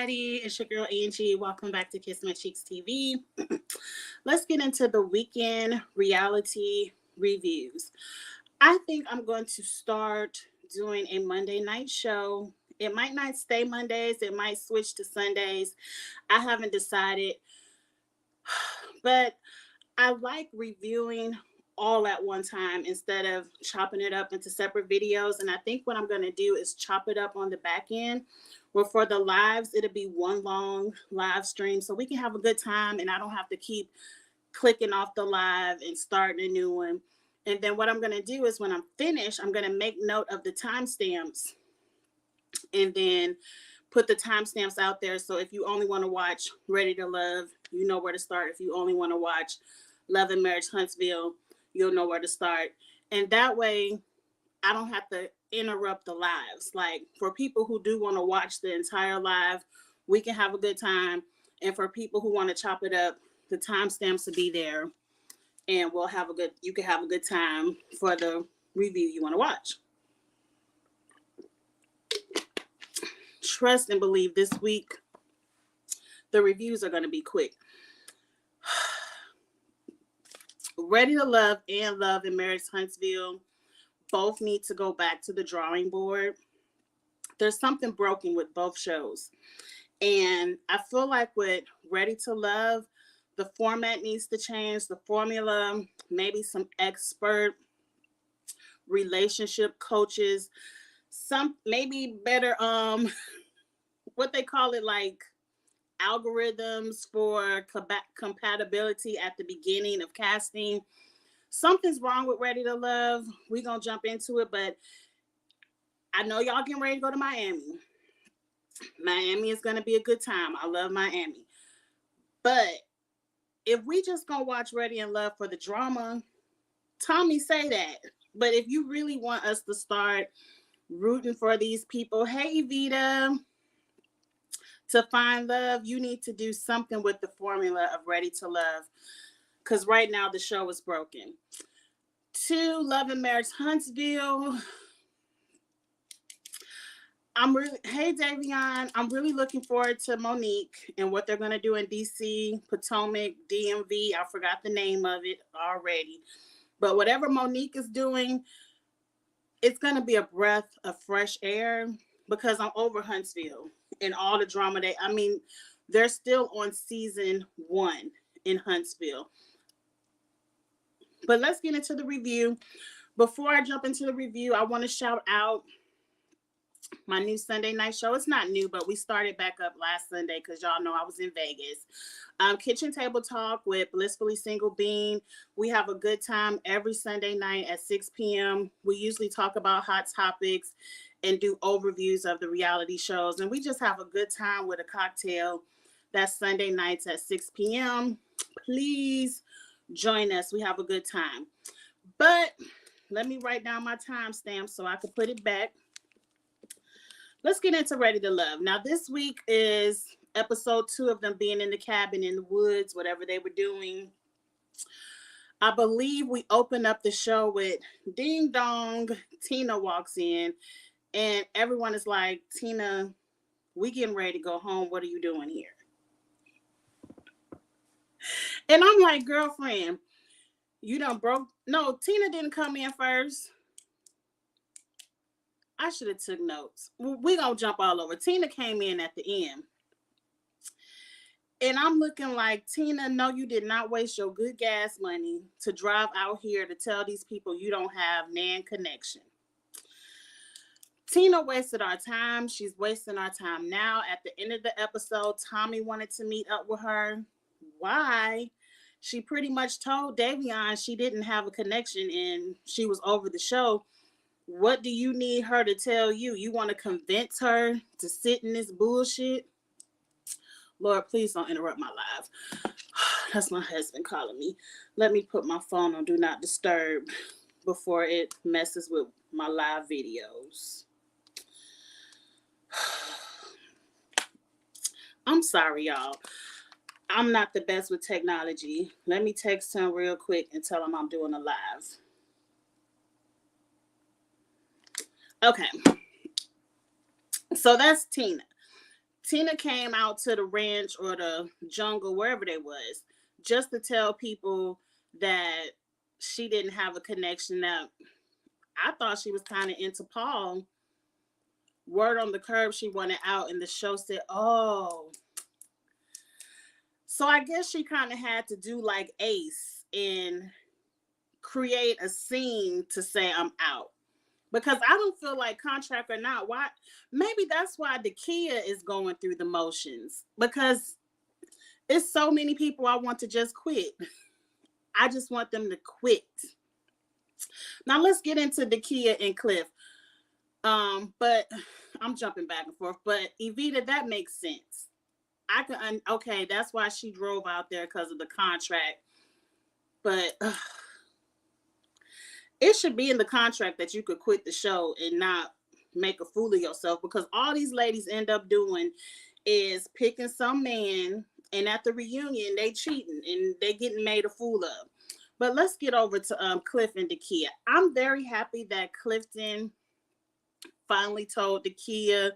everybody. It's your girl Angie. Welcome back to Kiss My Cheeks TV. Let's get into the weekend reality reviews. I think I'm going to start doing a Monday night show. It might not stay Mondays, it might switch to Sundays. I haven't decided, but I like reviewing all at one time instead of chopping it up into separate videos. And I think what I'm going to do is chop it up on the back end. Where for the lives, it'll be one long live stream so we can have a good time and I don't have to keep clicking off the live and starting a new one. And then what I'm going to do is when I'm finished, I'm going to make note of the timestamps and then put the timestamps out there. So if you only want to watch Ready to Love, you know where to start. If you only want to watch Love and Marriage Huntsville, you'll know where to start. And that way I don't have to interrupt the lives. Like for people who do want to watch the entire live, we can have a good time. And for people who want to chop it up, the timestamps will be there and you can have a good time for the review you want to watch. Trust and believe this week, the reviews are going to be quick. Ready to Love and Love and Marriage Huntsville both need to go back to the drawing board. There's something broken with both shows. And I feel like with Ready to Love, the format needs to change, the formula, maybe some expert relationship coaches, some maybe better what they call it, like algorithms for compatibility at the beginning of casting. Something's wrong with Ready to Love. We're going to jump into it, but I know y'all getting ready to go to Miami. Miami is going to be a good time. I love Miami. But if we just going to watch Ready and Love for the drama, Tommy say that. But if you really want us to start rooting for these people, hey, Vita, to find love, you need to do something with the formula of Ready to Love. Because right now the show is broken. 2, Love and Marriage Huntsville. Hey Davion, I'm really looking forward to Monique and what they're going to do in DC, Potomac, DMV. I forgot the name of it already. But whatever Monique is doing, it's going to be a breath of fresh air because I'm over Huntsville and all the drama they're still on season 1 in Huntsville. But let's get into the review. Before I jump into the review, I want to shout out my new Sunday night show. It's not new, but we started back up last Sunday because y'all know I was in Vegas. Kitchen Table Talk with Blissfully Single Bean. We have a good time every Sunday night at 6 p.m. We usually talk about hot topics and do overviews of the reality shows. And we just have a good time with a cocktail. That's Sunday nights at 6 p.m. Please join us. We have a good time. But let me write down my timestamp so I can put it back. Let's get into Ready to Love. Now, this week is episode 2 of them being in the cabin in the woods, whatever they were doing. I believe we open up the show with Ding Dong. Tina walks in and everyone is like, Tina, we getting ready to go home. What are you doing here? And I'm like, girlfriend, you done broke. No, Tina didn't come in first. I should have took notes. We gonna jump all over. Tina came in at the end. And I'm looking like, Tina, no, you did not waste your good gas money to drive out here to tell these people you don't have NAN connection. Tina wasted our time. She's wasting our time now. At the end of the episode, Tommy wanted to meet up with her. Why? She pretty much told Davion she didn't have a connection and she was over the show. What do you need her to tell you? You want to convince her to sit in this bullshit? Lord, please don't interrupt my live. That's my husband calling me. Let me put my phone on Do Not Disturb before it messes with my live videos. I'm sorry, y'all. I'm not the best with technology. Let me text him real quick and tell him I'm doing a live. Okay. So that's Tina. Tina came out to the ranch or the jungle, wherever they was, just to tell people that she didn't have a connection. That I thought she was kind of into Paul. Word on the curb, she wanted out, and the show said, "Oh." So I guess she kind of had to do like Ace and create a scene to say I'm out. Because I don't feel like, contract or not, why maybe that's why Dakia is going through the motions. Because it's so many people I want to just quit. I just want them to quit. Now let's get into Dakia and Cliff. But I'm jumping back and forth. But Evita, that makes sense. I can okay, that's why she drove out there, because of the contract. But it should be in the contract that you could quit the show and not make a fool of yourself, because all these ladies end up doing is picking some man, and at the reunion they cheating and they getting made a fool of. But let's get over to Cliff and Dakia. I'm very happy that Clifton finally told Dakia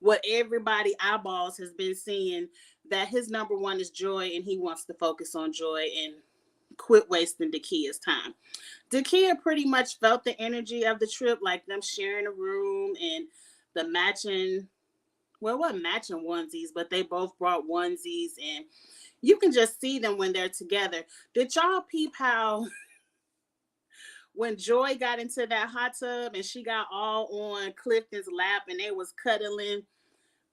what everybody eyeballs has been seeing, that his number one is Joy and he wants to focus on Joy and quit wasting Dakia's time. Dakia pretty much felt the energy of the trip, like them sharing a room and the matching, well, what matching onesies, but they both brought onesies, and you can just see them when they're together. Did y'all peep how when Joy got into that hot tub and she got all on Clifton's lap and they was cuddling,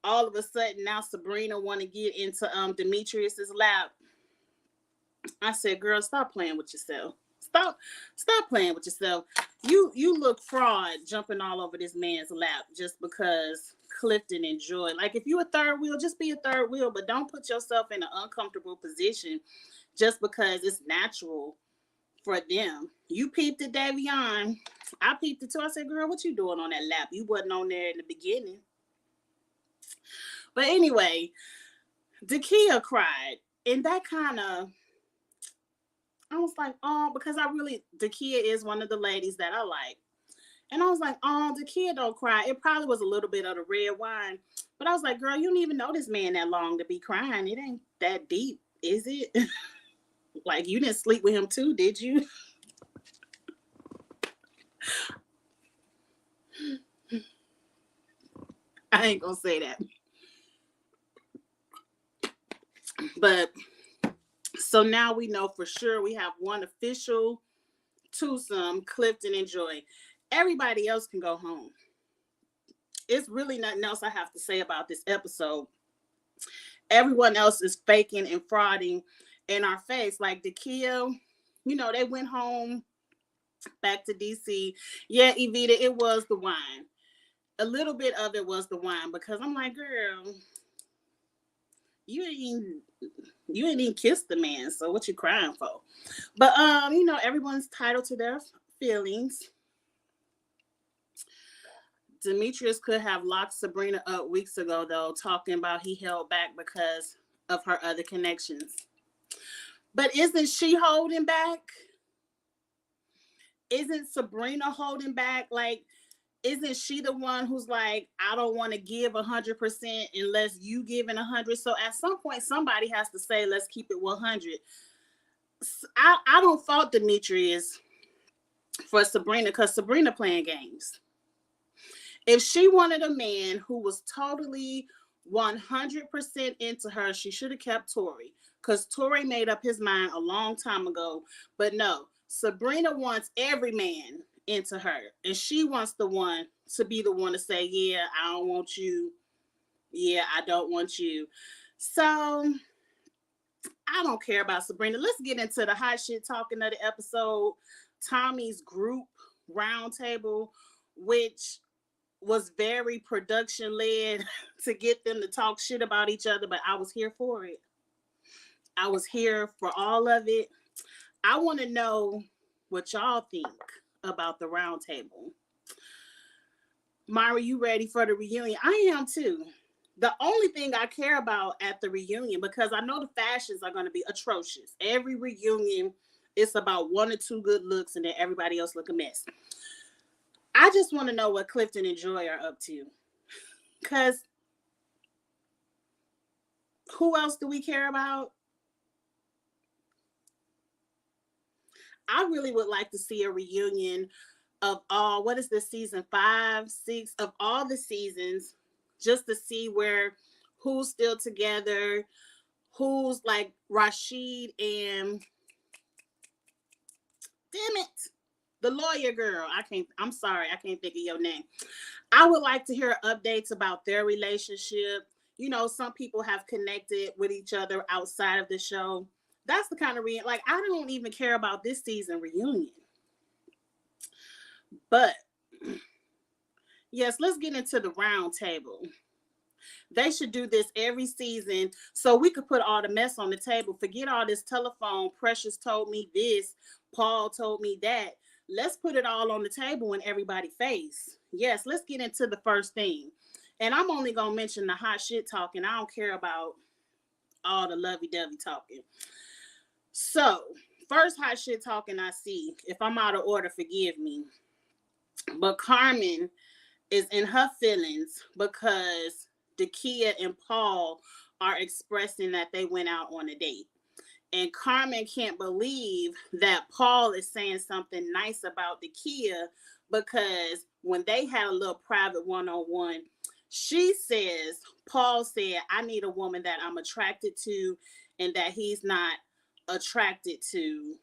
all of a sudden now Sabrina want to get into Demetrius's lap? I said, girl, stop playing with yourself. Stop playing with yourself. You look fraud jumping all over this man's lap just because Clifton and Joy. Like, if you a third wheel, just be a third wheel, but don't put yourself in an uncomfortable position just because it's natural for them. You peeped it, Davion. I peeped it too. I said, girl, what you doing on that lap? You wasn't on there in the beginning. But anyway, Dakia cried. And that kind of, I was like, oh, because Dakia is one of the ladies that I like. And I was like, oh, Dakia don't cry. It probably was a little bit of the red wine. But I was like, girl, you don't even know this man that long to be crying. It ain't that deep, is it? Like, you didn't sleep with him too, did you? I ain't gonna say that. But so now we know for sure we have one official twosome, Clifton and Joy. Everybody else can go home. It's really nothing else I have to say about this episode. Everyone else is faking and frauding in our face. Like Dakia, they went home back to DC. Yeah, Evita, it was the wine. A little bit of it was the wine, because I'm like, girl, you ain't even kissed the man, so what you crying for? But everyone's entitled to their feelings. Demetrius could have locked Sabrina up weeks ago, though, talking about he held back because of her other connections. But isn't she holding back? Isn't Sabrina holding back? Like, isn't she the one who's like, I don't want to give 100% unless you giving 100? So at some point, somebody has to say, let's keep it 100. I don't fault Demetrius for Sabrina, because Sabrina playing games. If she wanted a man who was totally 100% into her, she should have kept Tori, because Tori made up his mind a long time ago. But no, Sabrina wants every man into her, and she wants the one to be the one to say, yeah, I don't want you. Yeah, I don't want you. So I don't care about Sabrina. Let's get into the hot shit talking of the episode. Tommy's group roundtable, which was very production led to get them to talk shit about each other, but I was here for it. I was here for all of it. I want to know what y'all think about the roundtable. Myra, you ready for the reunion? I am too. The only thing I care about at the reunion, because I know the fashions are going to be atrocious. Every reunion, it's about one or two good looks, and then everybody else look a mess. I just want to know what Clifton and Joy are up to. Because Who else do we care about? I really would like to see a reunion of all, what is this, season 5, 6, of all the seasons, just to see where, who's still together, who's like Rashid and, damn it, the lawyer girl. I'm sorry, I can't think of your name. I would like to hear updates about their relationship. You know, some people have connected with each other outside of the show. That's the kind of like, I don't even care about this season reunion. But yes, let's get into the round table. They should do this every season so we could put all the mess on the table. Forget all this telephone. Precious told me this. Paul told me that. Let's put it all on the table in everybody's face. Yes, let's get into the first thing. And I'm only going to mention the hot shit talking. I don't care about all the lovey-dovey talking. So, first hot shit talking I see. If I'm out of order, forgive me. But Carmen is in her feelings because Dakia and Paul are expressing that they went out on a date. And Carmen can't believe that Paul is saying something nice about Dakia because when they had a little private one-on-one, she says, Paul said, I need a woman that I'm attracted to and that he's not attracted to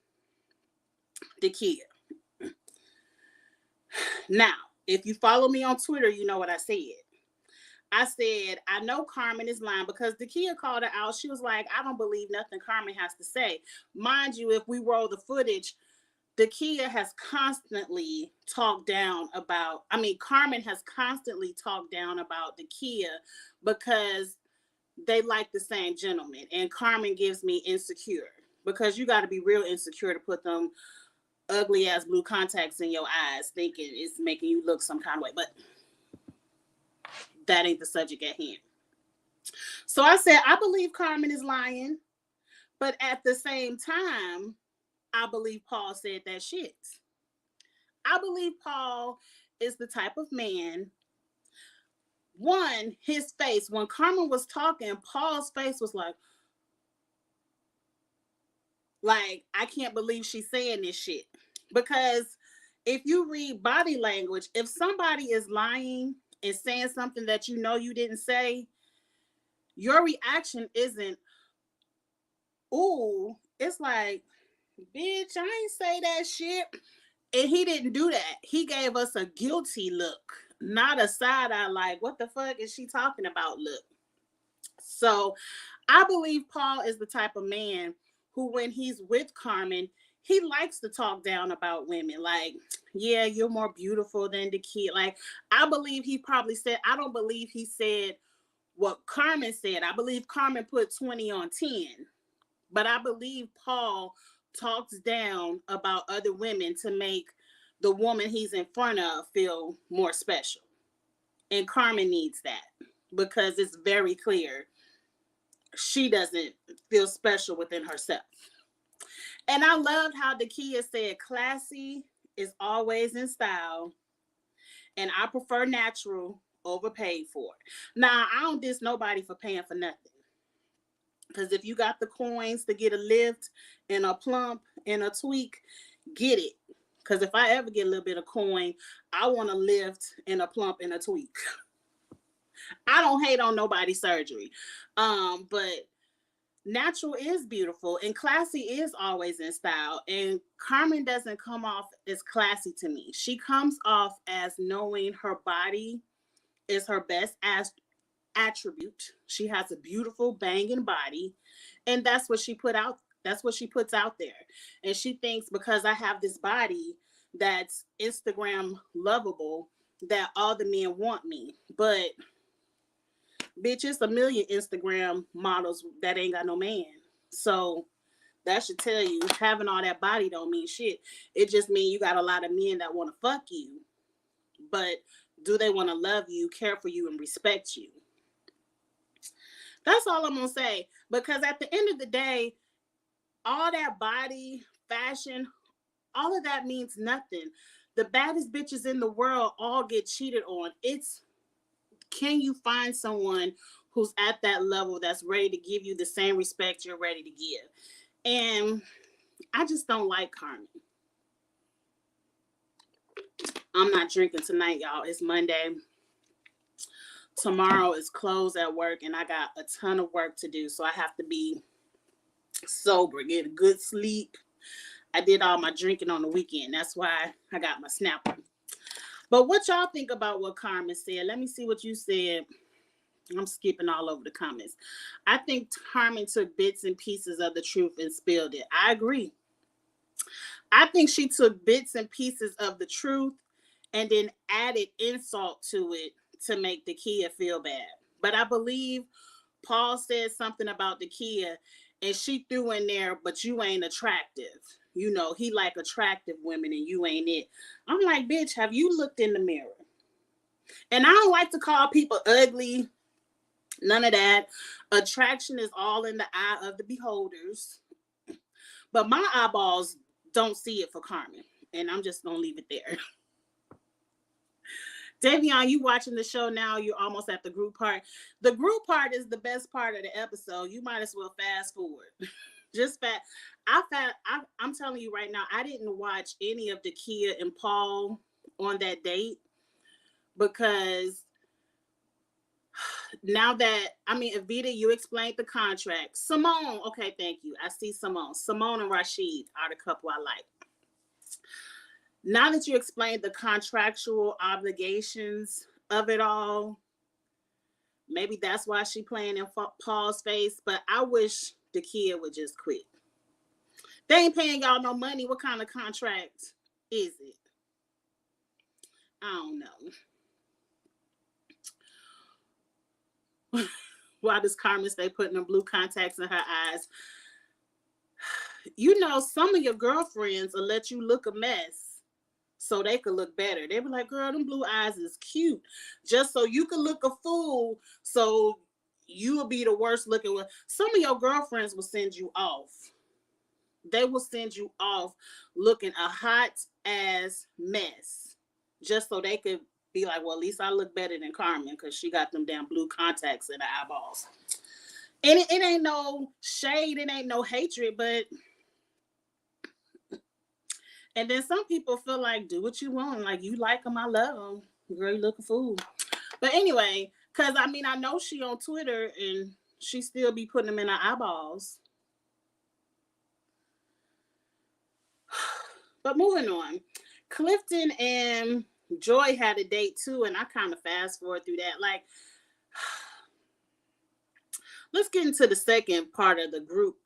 Dakia. Now, if you follow me on Twitter, you know what I said. I said, I know Carmen is lying because Dakia called her out. She was like, I don't believe nothing Carmen has to say. Mind you, if we roll the footage, Dakia has constantly talked down about, Carmen has constantly talked down about Dakia because they like the same gentleman. And Carmen gives me insecure because you got to be real insecure to put them ugly ass blue contacts in your eyes thinking it's making you look some kind of way. But that ain't the subject at hand. So I said, I believe Carmen is lying, but at the same time, I believe Paul said that shit. I believe Paul is the type of man. One, his face, when Carmen was talking, Paul's face was like, I can't believe she's saying this shit. Because if you read body language, if somebody is lying and saying something that you know you didn't say, your reaction isn't, ooh, it's like, bitch, I ain't say that shit. And he didn't do that. He gave us a guilty look, not a side eye like, what the fuck is she talking about look. So I believe Paul is the type of man who, when he's with Carmen, he likes to talk down about women. Like, yeah, you're more beautiful than the kid. Like, I believe he probably said, I don't believe he said what Carmen said. I believe Carmen put 20 on 10. But I believe Paul talks down about other women to make the woman he's in front of feel more special. And Carmen needs that because it's very clear she doesn't feel special within herself. And I loved how Dakia said classy is always in style and I prefer natural over paid for. Now, I don't diss nobody for paying for nothing. Because if you got the coins to get a lift and a plump and a tweak, get it. Because if I ever get a little bit of coin, I want a lift and a plump and a tweak. I don't hate on nobody's surgery. But natural is beautiful and classy is always in style. And Carmen doesn't come off as classy to me. She comes off as knowing her body is her best attribute. She has a beautiful banging body, and that's what she puts out there. And she thinks because I have this body that's Instagram lovable that all the men want me. But bitch, it's a million Instagram models that ain't got no man. So that should tell you having all that body don't mean shit. It just means you got a lot of men that want to fuck you. But do they want to love you, care for you, and respect you? That's all I'm going to say. Because at the end of the day, all that body, fashion, all of that means nothing. The baddest bitches in the world all get cheated on. It's, can you find someone who's at that level that's ready to give you the same respect you're ready to give. And I just don't like Carmen. I'm not drinking tonight, y'all. It's Monday. Tomorrow is closed at work, and I got a ton of work to do. So I have to be sober, get a good sleep. I did all my drinking on the weekend. That's why I got my snapper. But what y'all think about what Carmen said? Let me see what you said. I'm skipping all over the comments. I think Carmen took bits and pieces of the truth and spilled it. I agree. I think she took bits and pieces of the truth and then added insult to it to make the Kia feel bad. But I believe Paul said something about the Kia and she threw in there, but you ain't attractive. You know, he like attractive women and you ain't it. I'm like, bitch, have you looked in the mirror? And I don't like to call people ugly. None of that. Attraction is all in the eye of the beholders. But my eyeballs don't see it for Carmen. And I'm just going to leave it there. Davion, you watching the show now. You're almost at the group part. The group part is the best part of the episode. You might as well fast forward. Just fast. I'm telling you right now, I didn't watch any of the Kia and Paul on that date because now that, Evita, you explained the contract. Simone, okay, thank you. I see Simone. Simone and Rashid are the couple I like. Now that you explained the contractual obligations of it all, maybe that's why she playing in Paul's face, but I wish the kid would just quit. They ain't paying y'all no money. What kind of contract is it? I don't know. Why does Carmen stay putting them blue contacts in her eyes? You know, some of your girlfriends will let you look a mess so they could look better. They be like, girl, them blue eyes is cute. Just so you could look a fool, so you will be the worst looking one. Some of your girlfriends will send you off. They will send you off looking a hot ass mess just so they could be like, well, at least I look better than Carmen because she got them damn blue contacts in her eyeballs. And it ain't no shade, it ain't no hatred, but and then some people feel like, do what you want. Like, you like them, I love them. Girl, you look a fool. But anyway, because, I know she on Twitter and she still be putting them in her eyeballs. But moving on. Clifton and Joy had a date, too, and I kind of fast forward through that. Like, let's get into the second part of the group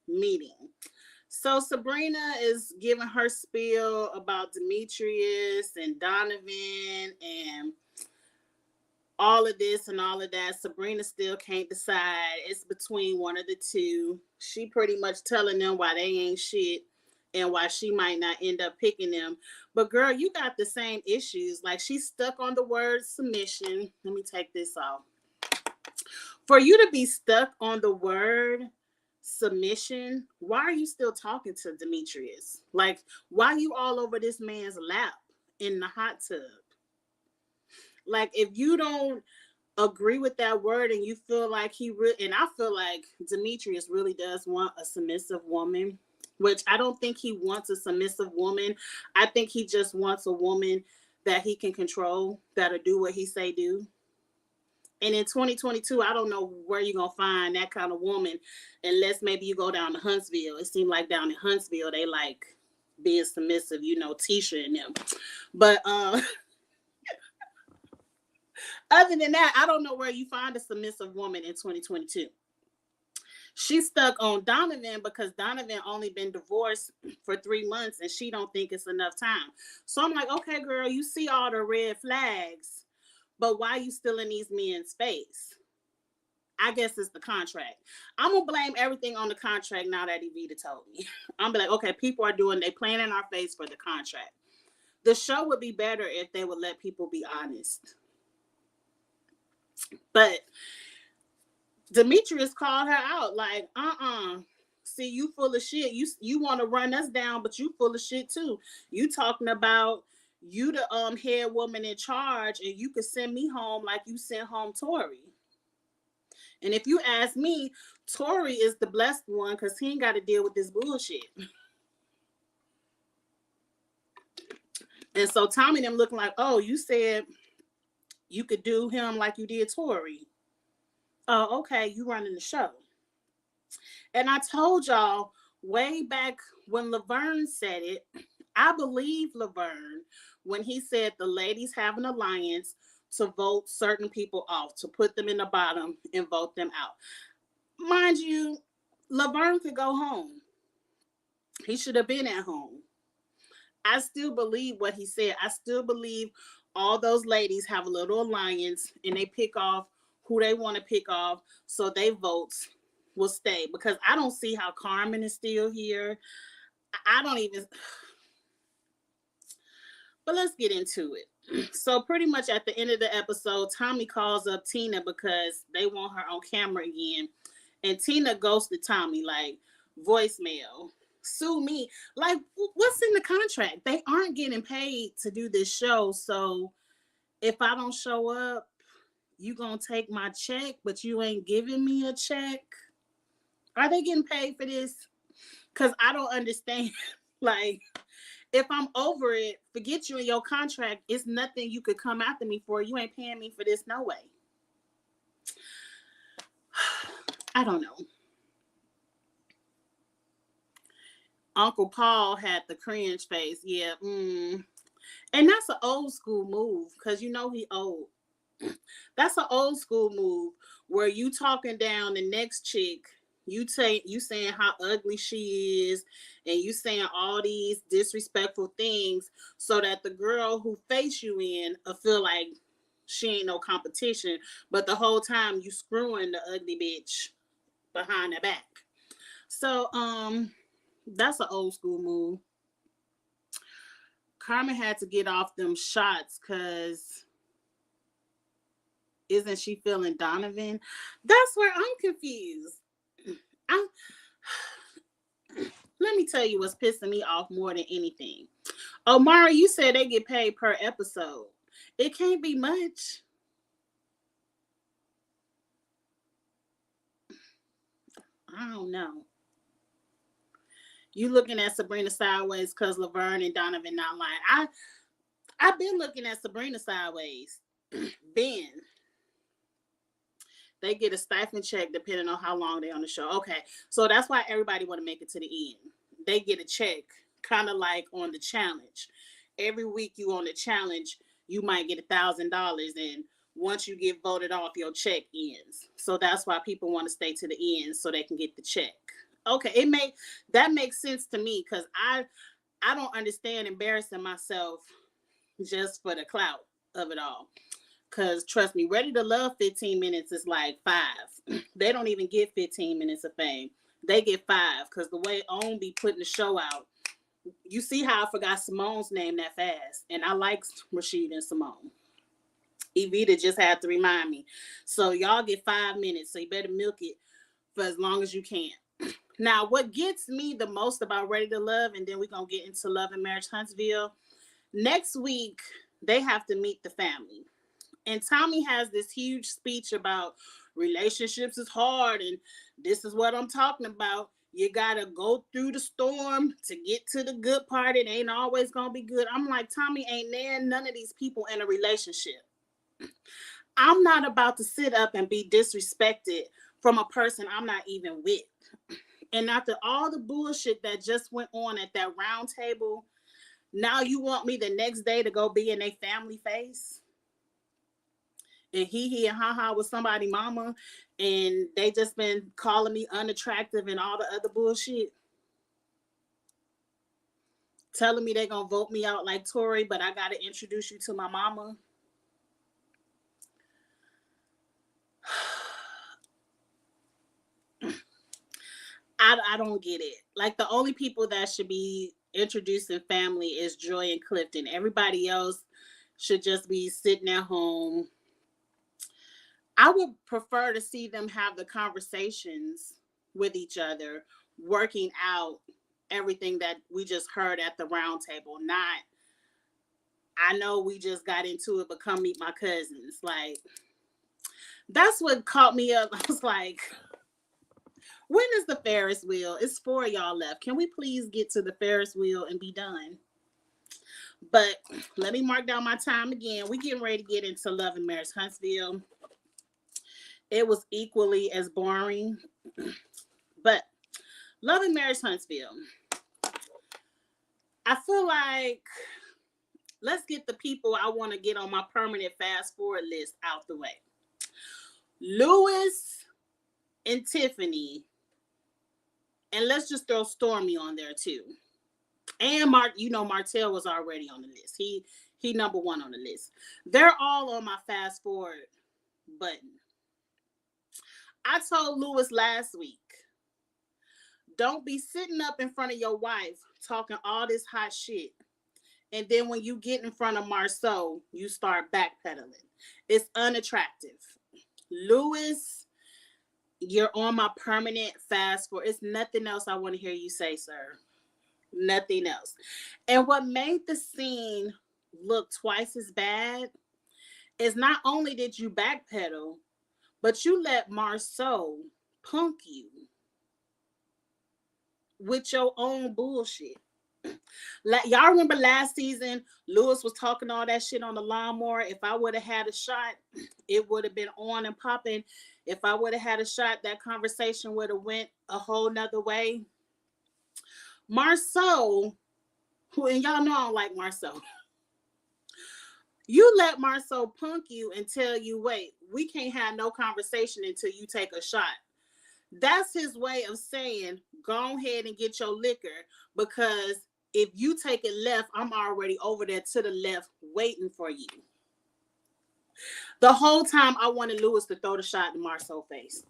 meeting. So Sabrina is giving her spiel about Demetrius and Donovan and all of this and all of that. Sabrina still can't decide. It's between one of the two. She pretty much telling them why they ain't shit and why she might not end up picking them. But girl, you got the same issues. Like, she's stuck on the word submission. Let me take this off. For you to be stuck on the word submission, why are you still talking to Demetrius? Like, why are you all over this man's lap in the hot tub? Like, if you don't agree with that word and you feel like and I feel like Demetrius really does want a submissive woman, which I don't think he wants a submissive woman. I think he just wants a woman that he can control, that'll do what he say do. And in 2022, I don't know where you're going to find that kind of woman unless maybe you go down to Huntsville. It seemed like down in Huntsville, they like being submissive, you know, Tisha and them. But other than that, I don't know where you find a submissive woman in 2022. She's stuck on Donovan because Donovan only been divorced for 3 months and she don't think it's enough time. So I'm like, okay, girl, you see all the red flags, but why you still in these men's space? I guess it's the contract. I'm going to blame everything on the contract now that Evita told me. I'm be like, okay, people are they playing in our face for the contract. The show would be better if they would let people be honest. But Demetrius called her out like, see, you full of shit. You want to run us down, but you full of shit too. You talking about you the head woman in charge and you could send me home like you sent home Tori. And if you ask me, Tory is the blessed one because he ain't got to deal with this bullshit. And so Tommy and them looking like, oh, you said you could do him like you did Tory. Oh, okay, you running the show. And I told y'all way back when Laverne said it, I believe Laverne when he said the ladies have an alliance to vote certain people off, to put them in the bottom and vote them out. Mind you, Laverne could go home. He should have been at home. I still believe what he said. I still believe all those ladies have a little alliance and they pick off who they want to pick off so their votes will stay. Because I don't see how Carmen is still here. I don't even. But let's get into it. So pretty much at the end of the episode, Tommy calls up Tina because they want her on camera again. And Tina ghosted Tommy, like, voicemail. Sue me. Like, what's in the contract? They aren't getting paid to do this show. So if I don't show up, you gonna take my check, but you ain't giving me a check? Are they getting paid for this? Because I don't understand. Like, if I'm over it, forget you and your contract. It's nothing you could come after me for. You ain't paying me for this, no way. I don't know. Uncle Paul had the cringe face. Yeah. And that's an old school move because you know he old. That's an old school move where you talking down the next chick. You saying how ugly she is, and you saying all these disrespectful things so that the girl who face you in will feel like she ain't no competition, but the whole time you screwing the ugly bitch behind her back. So that's an old school move. Carmen had to get off them shots because isn't she feeling Donovan? That's where I'm confused. Let me tell you what's pissing me off more than anything. Omari, you said they get paid per episode. It can't be much. I don't know. You looking at Sabrina sideways because Laverne and Donovan not lying. I've been looking at Sabrina sideways. Ben. They get a stipend check depending on how long they're on the show. Okay, so that's why everybody want to make it to the end. They get a check, kind of like on the challenge. Every week you on the challenge, you might get $1,000, and once you get voted off, your check ends. So that's why people want to stay to the end so they can get the check. Okay, that makes sense to me because I don't understand embarrassing myself just for the clout of it all. Because trust me, Ready to Love 15 minutes is like 5. They don't even get 15 minutes of fame. They get 5 because the way OWN be putting the show out, you see how I forgot Simone's name that fast. And I like Rashid and Simone. Evita just had to remind me. So y'all get 5 minutes. So you better milk it for as long as you can. Now, what gets me the most about Ready to Love, and then we're going to get into Love and Marriage Huntsville. Next week, they have to meet the family. And Tommy has this huge speech about relationships is hard and this is what I'm talking about. You got to go through the storm to get to the good part. It ain't always going to be good. I'm like, Tommy, ain't there none of these people in a relationship. I'm not about to sit up and be disrespected from a person I'm not even with. And after all the bullshit that just went on at that round table, now you want me the next day to go be in a family face? And he and haha with somebody mama, and they just been calling me unattractive and all the other bullshit. Telling me they gonna vote me out like Tory, but I gotta introduce you to my mama. I don't get it. Like the only people that should be introducing family is Joy and Clifton. Everybody else should just be sitting at home. I would prefer to see them have the conversations with each other, working out everything that we just heard at the round table. Not, I know we just got into it, but come meet my cousins. Like, That's what caught me up. I was like, when is the Ferris wheel? It's 4 of y'all left. Can we please get to the Ferris wheel and be done? But let me mark down my time again. We getting ready to get into Love and Marriage Huntsville. It was equally as boring. But Love and Marriage Huntsville. I feel like let's get the people I want to get on my permanent fast forward list out the way. Lewis and Tiffany. And let's just throw Stormy on there too. And Martell was already on the list. He number 1 on the list. They're all on my fast forward button. I told Lewis last week, don't be sitting up in front of your wife talking all this hot shit. And then when you get in front of Marceau, you start backpedaling. It's unattractive. Lewis, you're on my permanent fast forward. It's nothing else I want to hear you say, sir. Nothing else. And what made the scene look twice as bad is not only did you backpedal, but you let Marceau punk you with your own bullshit. Y'all remember last season, Lewis was talking all that shit on the lawnmower. If I would have had a shot, it would have been on and popping. If I would have had a shot, that conversation would have went a whole nother way. Marceau, and y'all know I don't like Marceau. You let Marceau punk you and tell you, wait, we can't have no conversation until you take a shot. That's his way of saying, go ahead and get your liquor, because if you take it left, I'm already over there to the left waiting for you. The whole time I wanted Lewis to throw the shot in Marceau's face.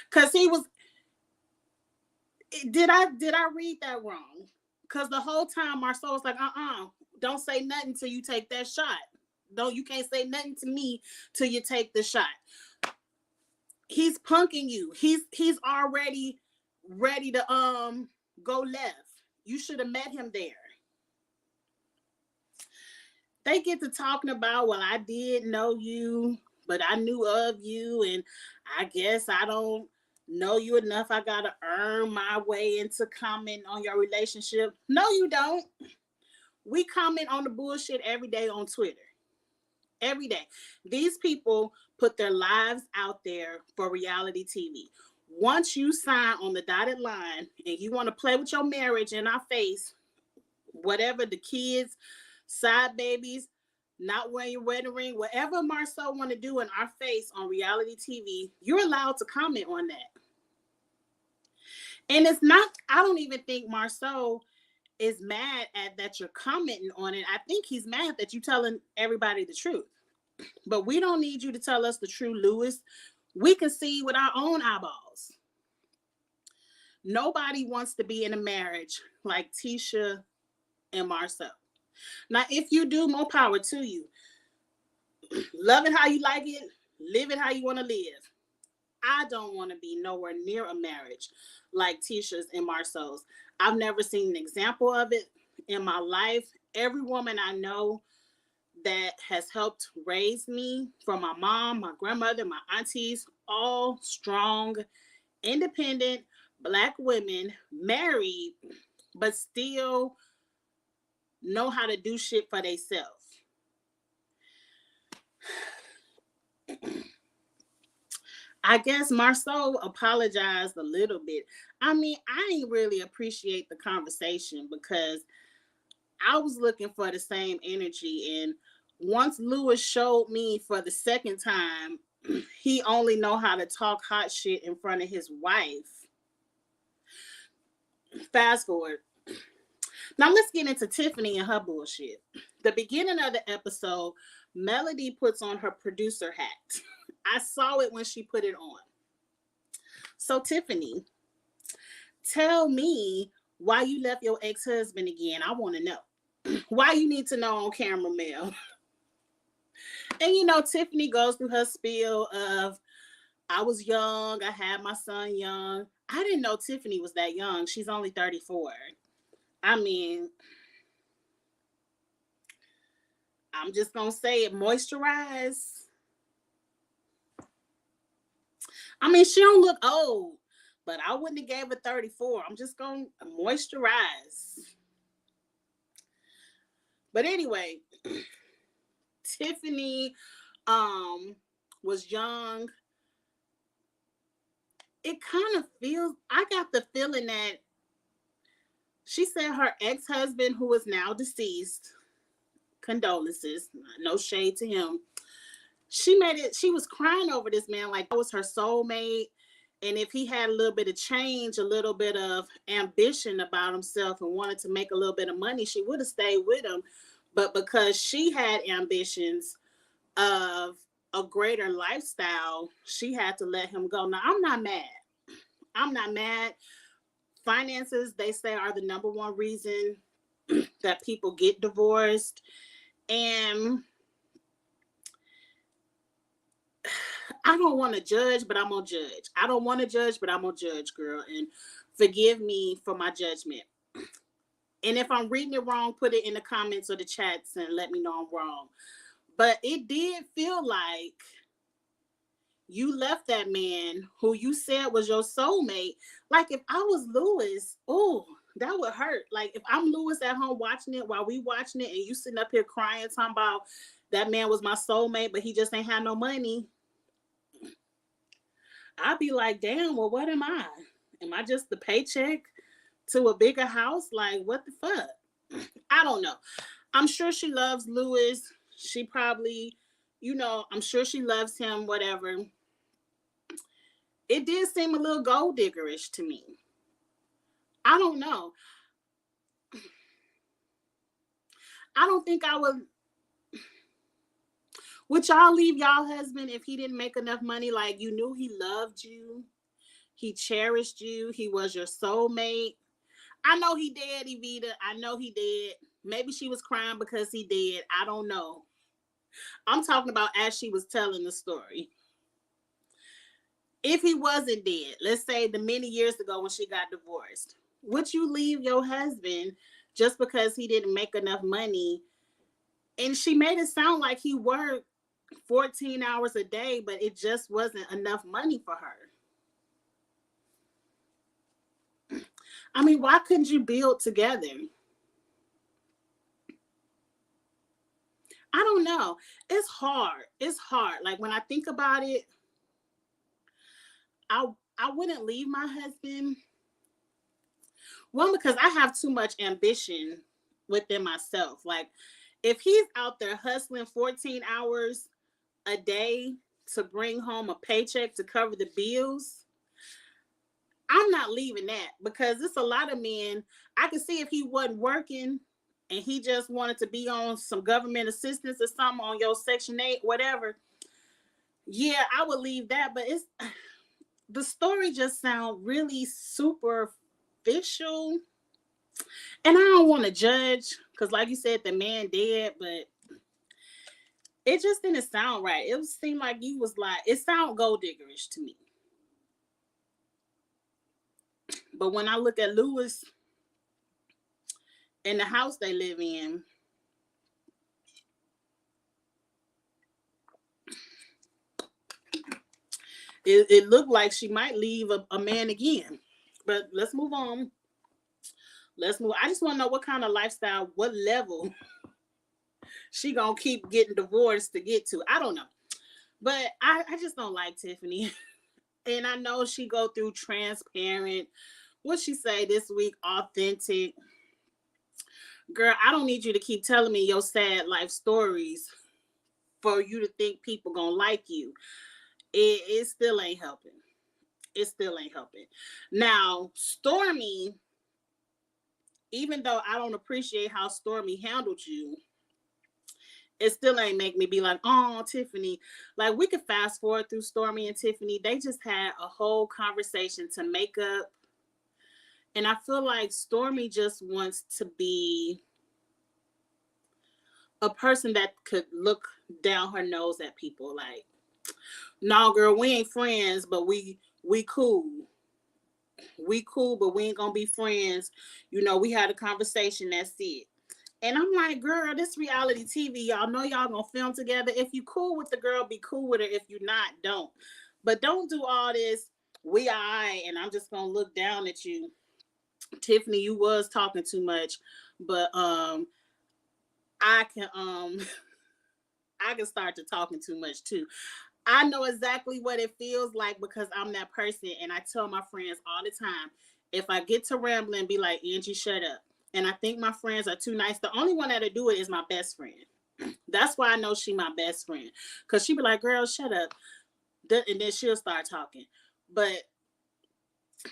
Because he was... Did I read that wrong? Because the whole time Marceau was like, don't say nothing till you take that shot. You can't say nothing to me till you take the shot. He's punking you. He's already ready to go left. You should have met him there. They get to talking about, well, I did know you, but I knew of you, and I guess I don't know you enough. I gotta earn my way into comment on your relationship. No, you don't. We comment on the bullshit every day on Twitter. Every day. These people put their lives out there for reality TV. Once you sign on the dotted line and you want to play with your marriage in our face, whatever, the kids, side babies, not wearing your wedding ring, whatever Marceau want to do in our face on reality TV, you're allowed to comment on that. And it's not, I don't even think Marceau is mad at that you're commenting on it. I think he's mad that you're telling everybody the truth. But we don't need you to tell us the truth, Lewis. We can see with our own eyeballs. Nobody wants to be in a marriage like Tisha and Marceau. Now, if you do, more power to you. Love it how you like it. Live it how you want to live. I don't want to be nowhere near a marriage like Tisha's and Marceau's. I've never seen an example of it in my life. Every woman I know that has helped raise me, from my mom, my grandmother, my aunties, all strong, independent Black women, married, but still know how to do shit for themselves. I guess Marceau apologized a little bit. I mean, I didn't really appreciate the conversation because I was looking for the same energy. And once Lewis showed me for the second time, he only know how to talk hot shit in front of his wife. Fast forward. Now let's get into Tiffany and her bullshit. The beginning of the episode, Melody puts on her producer hat. I saw it when she put it on. So Tiffany, tell me why you left your ex-husband again. I want to know. Why you need to know on camera, Mel? And Tiffany goes through her spiel of, I was young, I had my son young. I didn't know Tiffany was that young. She's only 34. I mean, I'm just going to say it, moisturize. I mean, she don't look old, but I wouldn't have gave her 34. I'm just gonna moisturize. But anyway, Tiffany was young. It kind of feels, I got the feeling that she said her ex-husband, who is now deceased, condolences, no shade to him. She was crying over this man like that was her soulmate. And if he had a little bit of change, a little bit of ambition about himself and wanted to make a little bit of money, she would have stayed with him. But because she had ambitions of a greater lifestyle, she had to let him go. Now, I'm not mad. I'm not mad. Finances, they say, are the number one reason that people get divorced. And I don't want to judge, but I'm going to judge. I don't want to judge, but I'm going to judge, girl. And forgive me for my judgment. And if I'm reading it wrong, put it in the comments or the chats and let me know I'm wrong. But it did feel like you left that man who you said was your soulmate. Like if I was Lewis, oh, that would hurt. Like if I'm Lewis at home watching it while we watching it and you sitting up here crying, talking about that man was my soulmate, but he just ain't had no money. I'd be like, damn, well, what am I? Am I just the paycheck to a bigger house? Like, what the fuck? I don't know. I'm sure she loves Lewis. She probably, I'm sure she loves him, whatever. It did seem a little gold diggerish to me. I don't know. I don't think I would. Would y'all leave y'all husband if he didn't make enough money? Like you knew he loved you, he cherished you, he was your soulmate. I know he did, Evita. I know he did. Maybe she was crying because he did. I don't know. I'm talking about as she was telling the story. If he wasn't dead, let's say the many years ago when she got divorced, would you leave your husband just because he didn't make enough money? And she made it sound like he worked 14 hours a day, but it just wasn't enough money for her. I mean, why couldn't you build together? I don't know. It's hard. It's hard. Like when I think about it, I I wouldn't leave my husband. One, because I have too much ambition within myself. Like if he's out there hustling 14 hours a day to bring home a paycheck to cover the bills, I'm not leaving that because it's a lot of men. I could see if he wasn't working and he just wanted to be on some government assistance or something on your Section 8, whatever. Yeah, I would leave that. But it's the story just sounds really superficial. And I don't want to judge because, like you said, the man dead, but it just didn't sound right. It seemed like you was like, it sounded gold diggerish to me. But when I look at Lewis and the house they live in, it looked like she might leave a man again. But let's move on. Let's move. I just want to know what kind of lifestyle, what level she gonna keep getting divorced to get to. I don't know. But I just don't like Tiffany. And I know she go through transparent, what she say this week, authentic. Girl, I don't need you to keep telling me your sad life stories for you to think people gonna like you. It still ain't helping. It still ain't helping. Now, Stormy, even though I don't appreciate how Stormy handled you, it still ain't make me be like, oh, Tiffany. Like, we could fast forward through Stormy and Tiffany. They just had a whole conversation to make up. And I feel like Stormy just wants to be a person that could look down her nose at people. Like, no, girl, we ain't friends, but we cool. We cool, but we ain't gonna be friends. We had a conversation, that's it. And I'm like, girl, this reality TV, y'all know y'all gonna film together. If you cool with the girl, be cool with her. If you not, don't. But don't do all this, we I, and I'm just gonna look down at you. Tiffany, you was talking too much, but I can I can start to talking too much too. I know exactly what it feels like because I'm that person, and I tell my friends all the time, if I get to rambling, be like, Angie, shut up. And I think my friends are too nice. The only one that'll do it is my best friend. That's why I know she my best friend, because she be like, girl, shut up. And then she'll start talking. But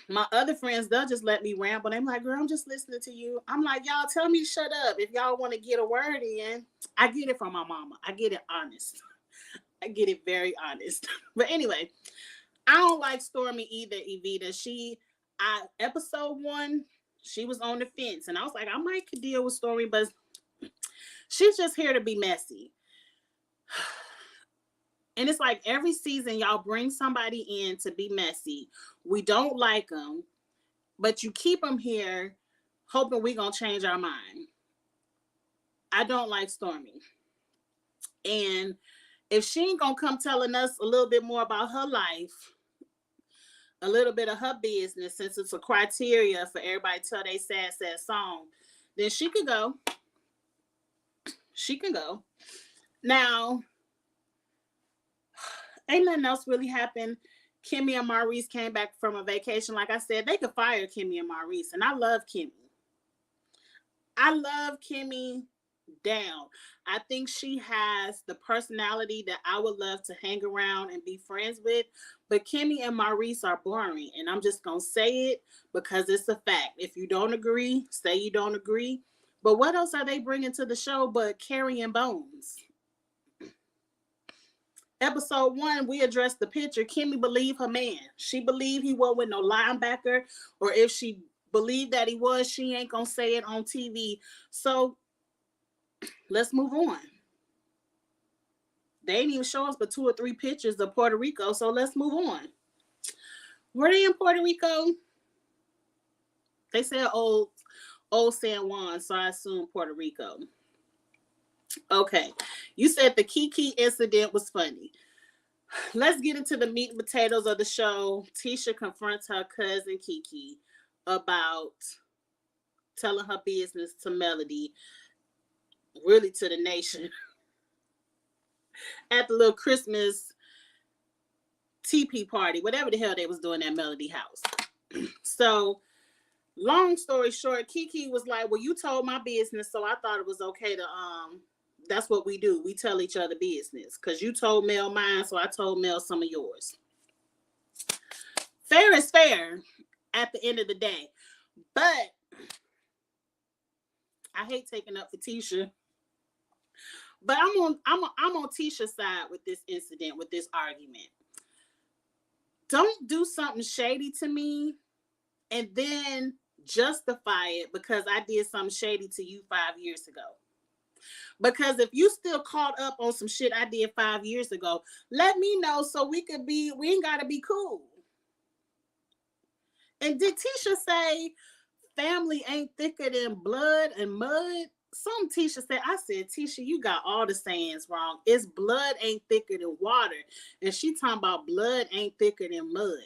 my other friends, they'll just let me ramble. They're like, girl, I'm just listening to you. I'm like, y'all tell me to shut up. If y'all want to get a word in, I get it from my mama. I get it honest. I get it very honest. But anyway, I don't like Stormy either, Evita. Episode 1, she was on the fence. And I was like, I might could deal with Stormy, but she's just here to be messy. And it's like every season, y'all bring somebody in to be messy. We don't like them, but you keep them here hoping we're going to change our mind. I don't like Stormy. And if she ain't going to come telling us a little bit more about her life, a little bit of her business, since it's a criteria for everybody to tell they sad, sad song, then she can go. She can go. Now, ain't nothing else really happened. Kimmy and Maurice came back from a vacation. Like I said, they could fire Kimmy and Maurice. And I love Kimmy. I love Kimmy down. I think she has the personality that I would love to hang around and be friends with. But Kimmy and Maurice are boring. And I'm just going to say it because it's a fact. If you don't agree, say you don't agree. But what else are they bringing to the show but carrying bones? Episode 1, we addressed the picture. Kimmy believed her man. She believed he wasn't with no linebacker, or if she believed that he was, she ain't gonna say it on TV. So let's move on. They ain't even show us but 2 or 3 pictures of Puerto Rico, so let's move on. Were they in Puerto Rico? They said old San Juan, so I assume Puerto Rico. Okay, you said the Kiki incident was funny. Let's get into the meat and potatoes of the show. Tisha confronts her cousin Kiki about telling her business to Melody, really to the nation, at the little Christmas teepee party, whatever the hell they was doing at Melody house. So, long story short, Kiki was like, well, you told my business, so I thought it was okay to, that's what we do. We tell each other business. Because you told Mel mine, so I told Mel some of yours. Fair is fair at the end of the day. But I hate taking up for Tisha. But I'm on Tisha's side with this incident, with this argument. Don't do something shady to me and then justify it because I did something shady to you 5 years ago. Because if you still caught up on some shit I did 5 years ago, let me know so we ain't gotta be cool. And did Tisha say family ain't thicker than blood and mud? Some Tisha said, I said, Tisha, you got all the sayings wrong. It's blood ain't thicker than water. And she talking about blood ain't thicker than mud.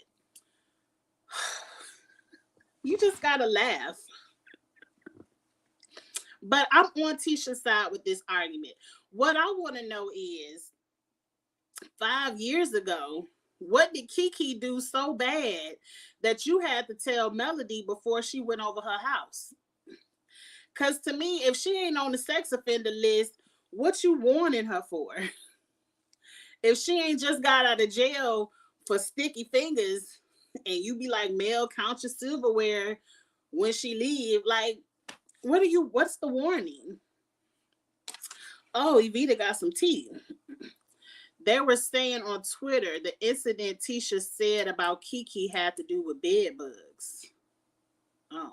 You just gotta laugh. But I'm on Tisha's side with this argument. What I want to know is, 5 years ago, what did Kiki do so bad that you had to tell Melody before she went over her house? Because to me, if she ain't on the sex offender list, what you warning her for? If she ain't just got out of jail for sticky fingers and you be like, Mel, count your silverware when she leave, like, what's the warning? Oh, Evita got some tea. They were saying on Twitter the incident Tisha said about Kiki had to do with bed bugs. Oh.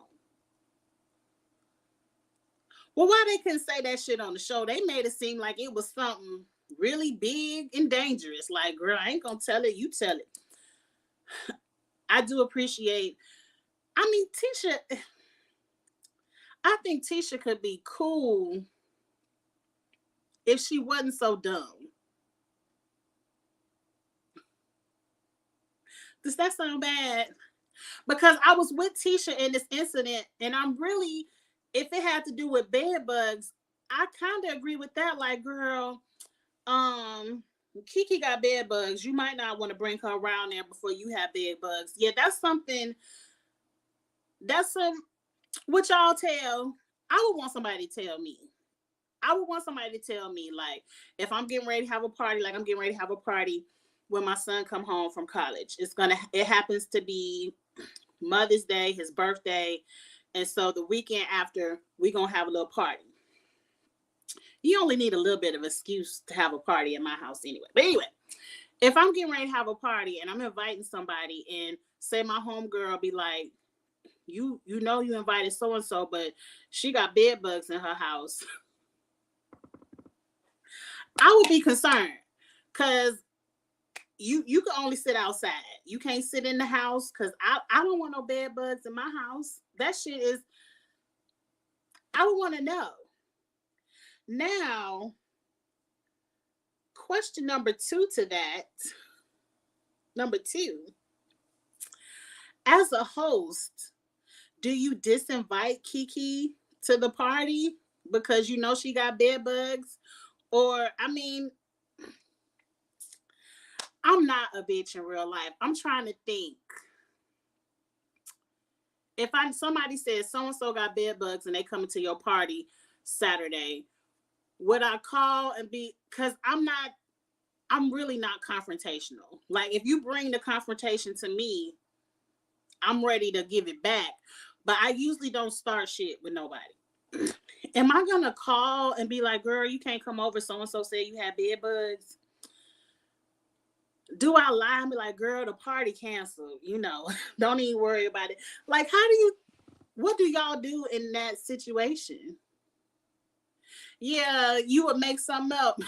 Well, why they couldn't say that shit on the show? They made it seem like it was something really big and dangerous. Like, girl, I ain't gonna tell it, you tell it. I do appreciate, Tisha, I think Tisha could be cool if she wasn't so dumb. Does that sound bad? Because I was with Tisha in this incident, and I'm really, if it had to do with bed bugs, I kind of agree with that. Like, girl, um, Kiki got bed bugs. You might not want to bring her around there before you have bed bugs. Yeah, that's something. That's some what y'all tell. I would want somebody to tell me. I would want somebody to tell me, like, if I'm getting ready to have a party, like I'm getting ready to have a party when my son come home from college. It happens to be Mother's Day, his birthday, and so the weekend after, we gonna have a little party. You only need a little bit of excuse to have a party in my house anyway. But anyway, if I'm getting ready to have a party and I'm inviting somebody, and say my homegirl be like, you know you invited so and so, but she got bed bugs in her house, I would be concerned, because you can only sit outside. You can't sit in the house, because I don't want no bed bugs in my house. That shit is, I would want to know. Now, question number two to that. Number two, as a host, do you disinvite Kiki to the party because you know she got bed bugs? Or, I mean, I'm not a bitch in real life. I'm trying to think. If somebody says so and so got bed bugs and they coming to your party Saturday, would I call and be, because I'm really not confrontational. Like, if you bring the confrontation to me, I'm ready to give it back. But I usually don't start shit with nobody. Am I gonna call and be like, girl, you can't come over, so and so said you had bed bugs? Do I lie and be like, girl, the party canceled, don't even worry about it? Like, what do y'all do in that situation? Yeah, you would make something up.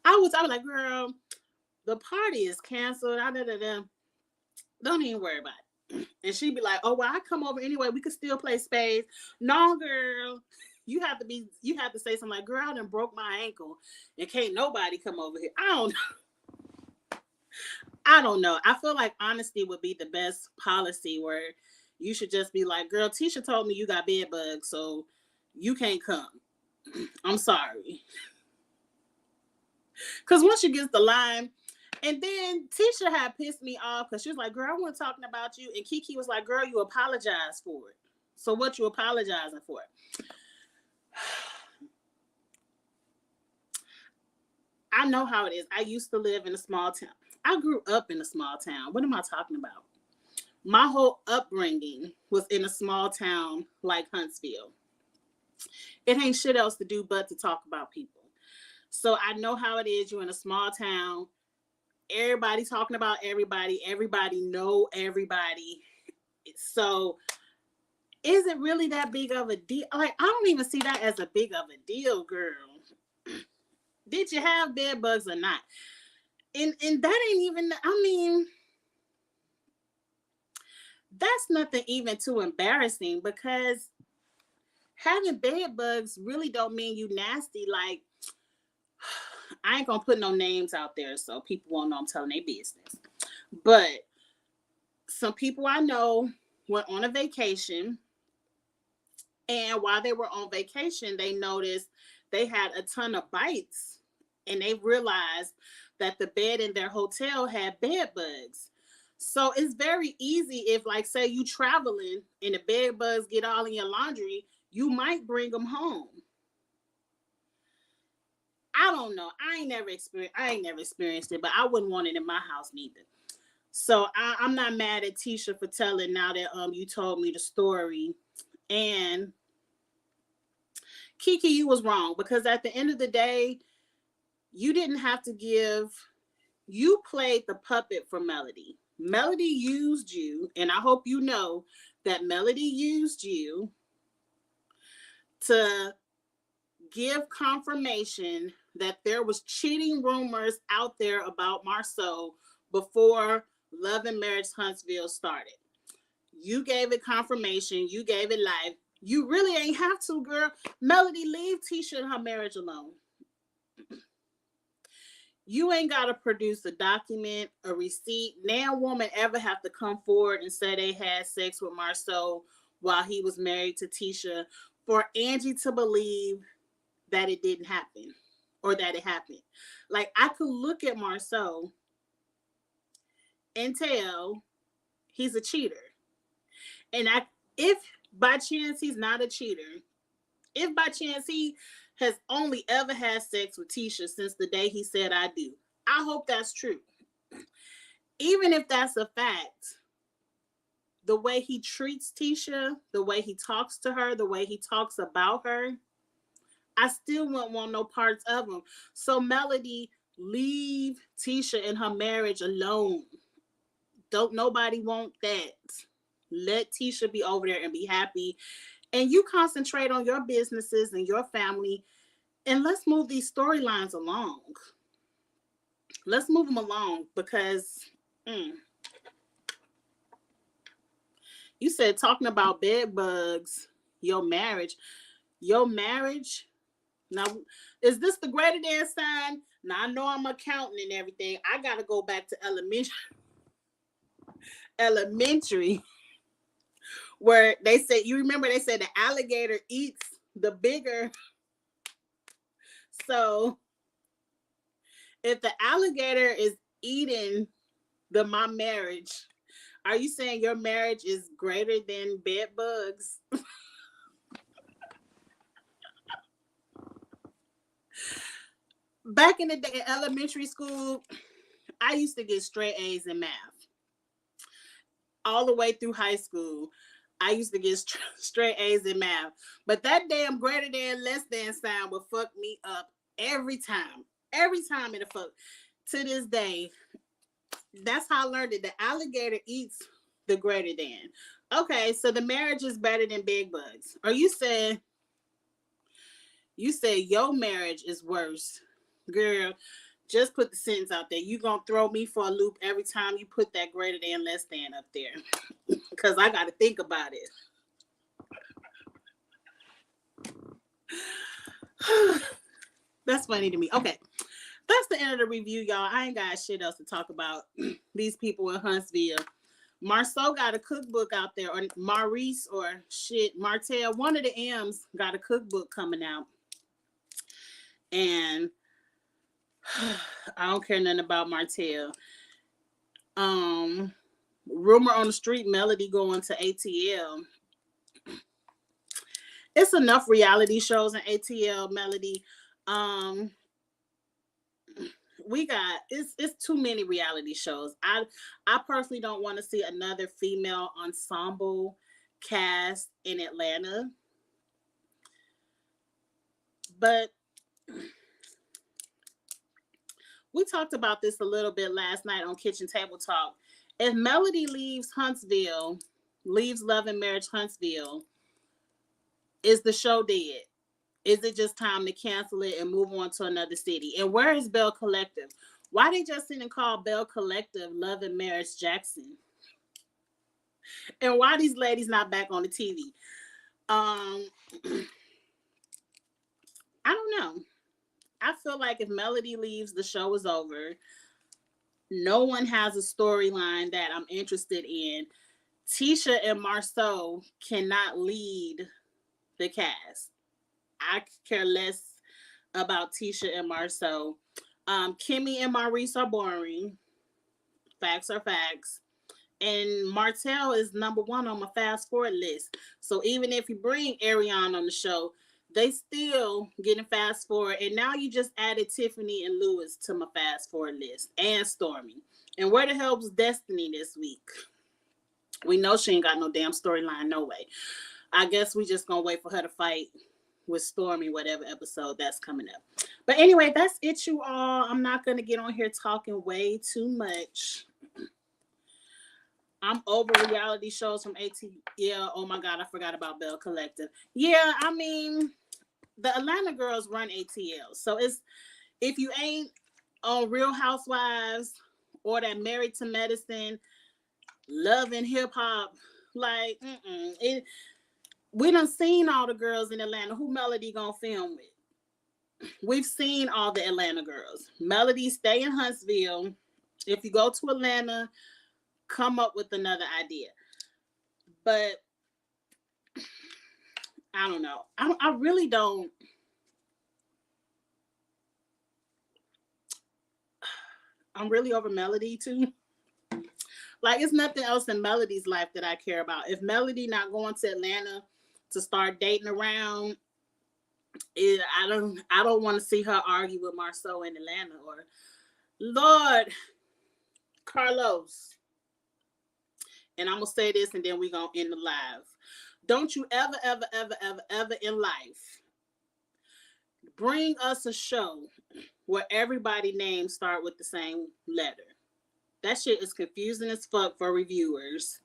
I was like, girl, the party is canceled. Don't even worry about it. And she'd be like, oh, well, I come over anyway. We could still play spades. No, girl. You have to say something like, girl, I done broke my ankle and can't nobody come over here. I don't know. I feel like honesty would be the best policy, where you should just be like, girl, Tisha told me you got bed bugs, so you can't come. I'm sorry. Because once you get the line, and then Tisha had pissed me off because she was like, girl, I wasn't talking about you. And Kiki was like, girl, you apologized for it. So what you apologizing for? I know how it is. I used to live in a small town. I grew up in a small town. What am I talking about? My whole upbringing was in a small town like Huntsville. It ain't shit else to do but to talk about people. So I know how it is. You're in a small town. Everybody talking about everybody. Everybody know everybody. So is it really that big of a deal? Like, I don't even see that as a big of a deal, girl. Did you have bed bugs or not? And that ain't even, I mean, that's nothing even too embarrassing, because having bed bugs really don't mean you nasty. Like, I ain't gonna put no names out there so people won't know I'm telling their business. But some people I know went on a vacation, and while they were on vacation, they noticed they had a ton of bites, and they realized that the bed in their hotel had bed bugs. So it's very easy if, like, say you traveling and the bed bugs get all in your laundry, you might bring them home. I don't know. I ain't never experienced it, but I wouldn't want it in my house neither. So I'm not mad at Tisha for telling, now that you told me the story. And Kiki, you was wrong, because at the end of the day, you didn't have to you played the puppet for Melody. Melody used you, and I hope you know that Melody used you to give confirmation that there was cheating rumors out there about Marceau before Love and Marriage Huntsville started. You gave it confirmation. You gave it life. You really ain't have to, girl. Melody, leave Tisha and her marriage alone. You ain't got to produce a document, a receipt. Now, woman ever have to come forward and say they had sex with Marceau while he was married to Tisha for Angie to believe that it didn't happen or that it happened. Like, I could look at Marceau and tell he's a cheater. And if by chance he's not a cheater, if by chance he has only ever had sex with Tisha since the day he said I do, I hope that's true. Even if that's a fact, the way he treats Tisha, the way he talks to her, the way he talks about her, I still wouldn't want no parts of him. So, Melody, leave Tisha and her marriage alone. Don't nobody want that. Let Tisha be over there and be happy. And you concentrate on your businesses and your family. And let's move these storylines along. Let's move them along because you said talking about bed bugs, your marriage. Your marriage. Now, is this the greater than sign? Now, I know I'm accounting and everything. I got to go back to elementary, where they said, you remember they said the alligator eats the bigger. So, if the alligator is eating my marriage, are you saying your marriage is greater than bed bugs? Back in the day in elementary school, I used to get straight A's in math. All the way through high school, I used to get straight A's in math. But that damn greater than, less than sign would fuck me up every time. Every time it'll fuck. To this day, that's how I learned it. The alligator eats the greater than. Okay, so the marriage is better than big bugs. Or you said your marriage is worse. Girl, just put the sentence out there. You gonna throw me for a loop every time you put that greater than, less than up there. Because I got to think about it. That's funny to me. Okay. That's the end of the review, y'all. I ain't got shit else to talk about. These people in Huntsville. Marceau got a cookbook out there, or Maurice, or shit, Martell. One of the M's got a cookbook coming out. And I don't care nothing about Martell. Rumor on the street, Melody going to ATL. It's enough reality shows in ATL, Melody. We got it's too many reality shows. I personally don't want to see another female ensemble cast in Atlanta. But we talked about this a little bit last night on Kitchen Table Talk. If Melody leaves Love and Marriage Huntsville, is the show dead? Is it just time to cancel it and move on to another city? And where is Bell Collective? Why they just didn't call Bell Collective Love and Marriage Jackson? And why these ladies not back on the TV? I don't know. I feel like if Melody leaves, the show is over. No one has a storyline that I'm interested in. Tisha and Marceau cannot lead the cast. I care less about Tisha and Marceau. Kimmy and Maurice are boring. Facts are facts. And Martell is number one on my fast forward list. So even if you bring Ariane on the show, they still getting fast forward. And now you just added Tiffany and Lewis to my fast forward list. And Stormy. And where the hell was Destiny this week? We know she ain't got no damn storyline, no way. I guess we just gonna wait for her to fight with Stormy, whatever episode that's coming up. But anyway, that's it, you all. I'm not gonna get on here talking way too much. I'm over reality shows from ATL. Oh my God, I forgot about Bell Collective. Yeah, I mean, the Atlanta girls run ATL. So it's, if you ain't on Real Housewives or that Married to Medicine, Love and Hip Hop, like, we done seen all the girls in Atlanta. Who Melody gonna film with? we've seen all the Atlanta girls. Melody, stay in Huntsville. If you go to Atlanta, come up with another idea. But I don't know. I really don't. I'm really over Melody too. Like it's nothing else in Melody's life that I care about. If Melody not going to Atlanta to start dating around, I don't want to see her argue with Marceau in Atlanta or Lord Carlos. And I'm gonna say this and then we gonna end the live. Don't you ever, ever, ever, ever, ever in life bring us a show where everybody names start with the same letter. That shit is confusing as fuck for reviewers.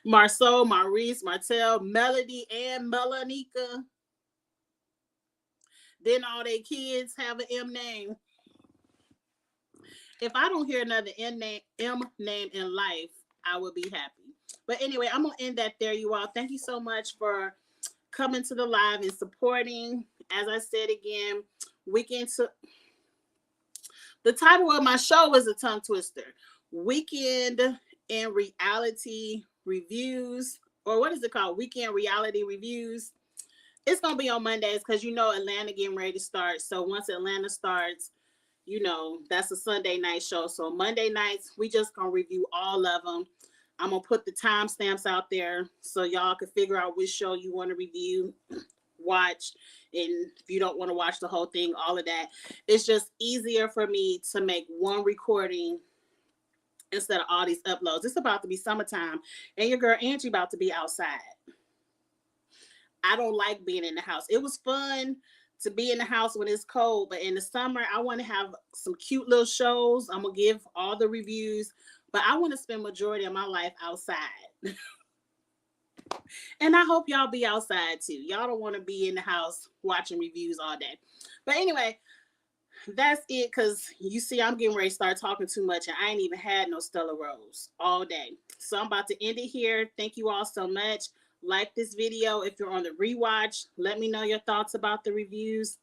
Marceau, Maurice, Martell, Melody, and Melanika. Then all their kids have an M name. If I don't hear another M name in life, I will be happy. But anyway, I'm gonna end that there, you all. Thank you so much for coming to the live and supporting. As I said again, weekend to the title of my show is a tongue twister. Weekend in reality reviews, or what is it called? Weekend reality reviews. It's gonna be on Mondays because you know Atlanta getting ready to start. So once Atlanta starts, you know that's a Sunday night show. So Monday nights we just gonna review all of them. I'm gonna put the timestamps out there so y'all can figure out which show you want to review, watch, and if you don't want to watch the whole thing, all of that. It's just easier for me to make one recording instead of all these uploads. It's about to be summertime, and your girl Angie about to be outside. I don't like being in the house. It was fun to be in the house when it's cold, but in the summer, I want to have some cute little shows. I'm gonna give all the reviews, but I want to spend majority of my life outside. And I hope y'all be outside too. Y'all don't want to be in the house watching reviews all day. But anyway, that's it, because you see I'm getting ready to start talking too much and I ain't even had no Stella Rose all day. So I'm about to end it here. Thank you all so much. Like this video. If you're on the rewatch, let me know your thoughts about the reviews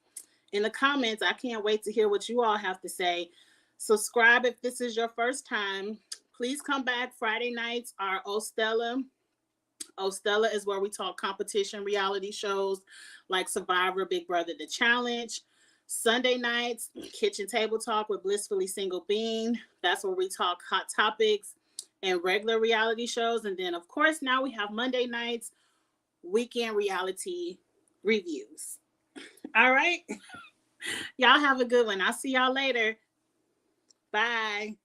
in the comments. I can't wait to hear what you all have to say. Subscribe if this is your first time. Please come back. Friday nights are Ostella. Ostella is where we talk competition reality shows like Survivor, Big Brother, The Challenge. Sunday nights, Kitchen Table Talk with Blissfully Single Bean. That's where we talk hot topics and regular reality shows. And then, of course, now we have Monday nights, weekend reality reviews. All right. Y'all have a good one. I'll see y'all later. Bye.